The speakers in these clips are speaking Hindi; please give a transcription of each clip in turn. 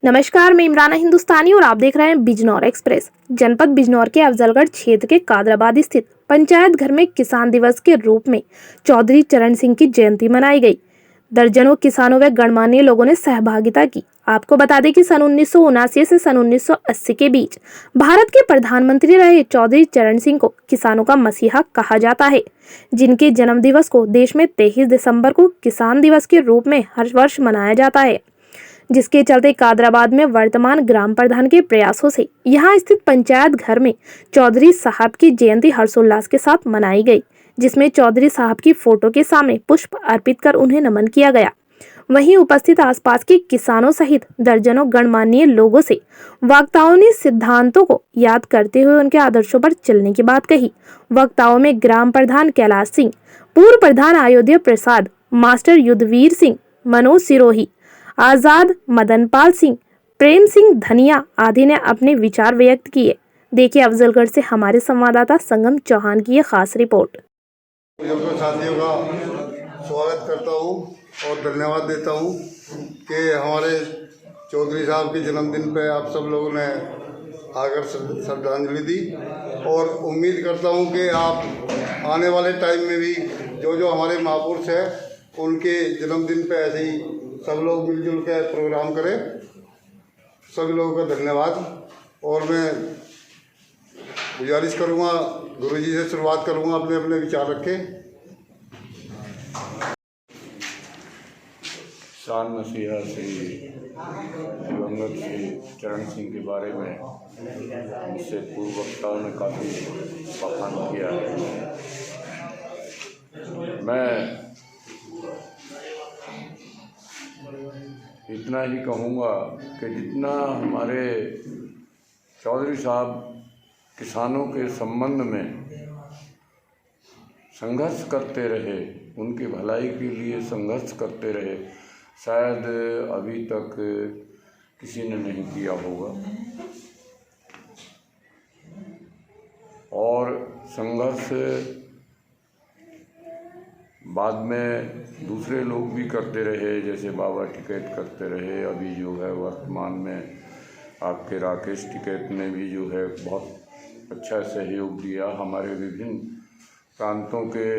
नमस्कार, मैं इमराना हिंदुस्तानी और आप देख रहे हैं बिजनौर एक्सप्रेस। जनपद बिजनौर के अफजलगढ़ क्षेत्र के कादराबाद स्थित पंचायत घर में किसान दिवस के रूप में चौधरी चरण सिंह की जयंती मनाई गई। दर्जनों किसानों व गणमान्य लोगों ने सहभागिता की। आपको बता दें कि सन 1979 से सन 1980 के बीच भारत के प्रधानमंत्री रहे चौधरी चरण सिंह को किसानों का मसीहा कहा जाता है, जिनके जन्म दिवस को देश में 23 दिसंबर को किसान दिवस के रूप में हर वर्ष मनाया जाता है। जिसके चलते कादराबाद में वर्तमान ग्राम प्रधान के प्रयासों से यहां स्थित पंचायत घर में चौधरी साहब की जयंती हर्षोल्लास के साथ मनाई गई, जिसमें चौधरी साहब की फोटो के सामने पुष्प अर्पित कर उन्हें नमन किया गया। वहीं उपस्थित आसपास के किसानों सहित दर्जनों गणमान्य लोगों से वक्ताओं ने सिद्धांतों को याद करते हुए उनके आदर्शों पर चलने की बात कही। वक्ताओं में ग्राम प्रधान कैलाश सिंह, पूर्व प्रधान अयोध्या प्रसाद, मास्टर युद्धवीर सिंह, मनोज सिरोही, आजाद, मदनपाल सिंह, प्रेम सिंह धनिया आदि ने अपने विचार व्यक्त किए। देखिए अफजलगढ़ से हमारे संवाददाता संगम चौहान की ये खास रिपोर्ट। साथियों का स्वागत करता हूं और धन्यवाद देता हूं कि हमारे चौधरी साहब के जन्मदिन पे आप सब लोगों ने आकर श्रद्धांजलि दी और उम्मीद करता हूं कि आप आने वाले टाइम में भी जो हमारे महापुरुष हैं उनके जन्मदिन पे ऐसे ही सब लोग मिलजुल के प्रोग्राम करें। सभी लोगों का धन्यवाद। और मैं गुजारिश करूँगा, गुरुजी से शुरुआत करूँगा, अपने अपने विचार रखें। शान मसीहा से दिवंगत श्री चरण सिंह के बारे में मुझसे पूर्व वक्ताओं ने काफ़ी बखान किया है। मैं इतना ही कहूँगा कि जितना हमारे चौधरी साहब किसानों के संबंध में संघर्ष करते रहे, उनकी भलाई के लिए संघर्ष करते रहे, शायद अभी तक किसी ने नहीं किया होगा। और संघर्ष बाद में दूसरे लोग भी करते रहे, जैसे बाबा टिकैत करते रहे। अभी जो है वर्तमान में आपके राकेश टिकैत ने भी जो है बहुत अच्छा सहयोग दिया। हमारे विभिन्न प्रांतों के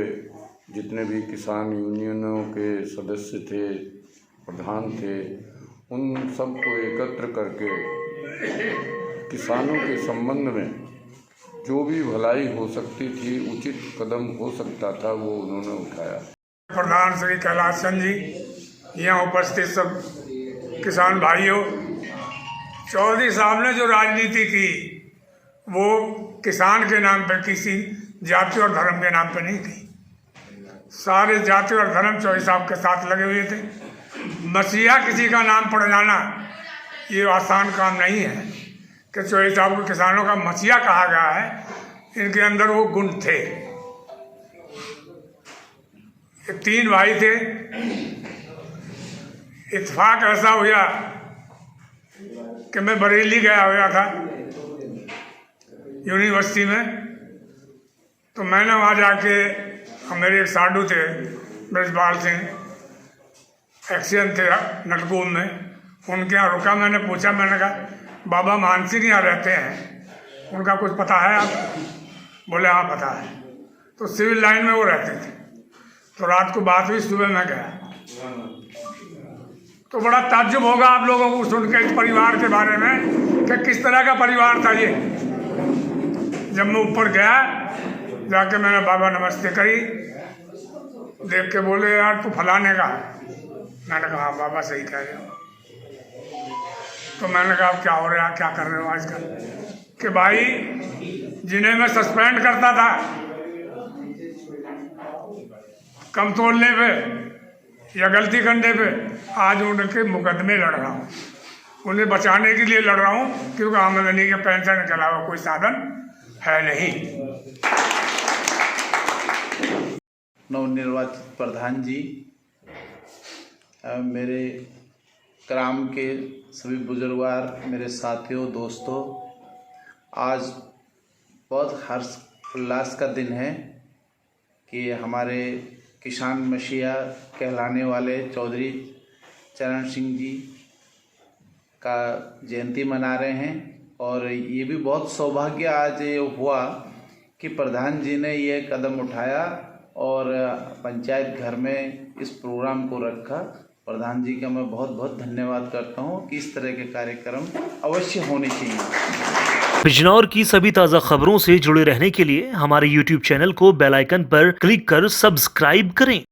जितने भी किसान यूनियनों के सदस्य थे, प्रधान थे, उन सबको एकत्र करके किसानों के संबंध में जो भी भलाई हो सकती थी, उचित कदम हो सकता था, वो उन्होंने उठाया। प्रधान श्री कैलाश सिंह जी, यहाँ उपस्थित सब किसान भाइयों, चौधरी साहब ने जो राजनीति की वो किसान के नाम पर, किसी जाति और धर्म के नाम पर नहीं की। सारे जाति और धर्म चौधरी साहब के साथ लगे हुए थे। मसीहा किसी का नाम पड़ जाना ये आसान काम नहीं है कि चौधरी साहब को किसानों का मसीहा कहा गया है। इनके अंदर वो गुण थे। 3 भाई थे। इत्तेफाक ऐसा हुआ कि मैं बरेली गया हुआ था यूनिवर्सिटी में, तो मैंने वहाँ जाके, मेरे एक साधु थे ब्रजपाल सिंह, एक्सीडेंट थे नटकूम में, उनके यहाँ रुका। मैंने पूछा, मैंने कहा बाबा मान सिंह यहाँ रहते हैं, उनका कुछ पता है आप? बोले हाँ पता है। तो सिविल लाइन में वो रहते थे। तो रात को बात हुई, सुबह मैं गया। तो बड़ा ताज्जुब होगा आप लोगों को सुन के इस परिवार के बारे में कि किस तरह का परिवार था ये। जब मैं ऊपर गया, जाके मैंने बाबा नमस्ते करी, देख के बोले यार तू फलाने का। मैंने कहा बाबा सही कह रहे हो। तो मैंने कहा क्या हो रहा है, क्या कर रहे हो आजकल? कि भाई जिन्हें मैं सस्पेंड करता था कम तोड़ने पे या गलती करने पे, आज उनके मुकदमे लड़ रहा हूँ, उन्हें बचाने के लिए लड़ रहा हूँ, क्योंकि आमदनी के पेंशन के अलावा कोई साधन है नहीं। नवनिर्वाचित प्रधान जी, मेरे ग्राम के सभी बुजुर्गवार, मेरे साथियों, दोस्तों, आज बहुत हर्ष उल्लास का दिन है कि हमारे किसान मसीहा कहलाने वाले चौधरी चरण सिंह जी का जयंती मना रहे हैं। और ये भी बहुत सौभाग्य आज ये हुआ कि प्रधान जी ने ये कदम उठाया और पंचायत घर में इस प्रोग्राम को रखा। प्रधान जी का मैं बहुत बहुत धन्यवाद करता हूँ कि इस तरह के कार्यक्रम अवश्य होने चाहिए। बिजनौर की सभी ताज़ा खबरों से जुड़े रहने के लिए हमारे YouTube चैनल को बेल आइकन पर क्लिक कर सब्सक्राइब करें।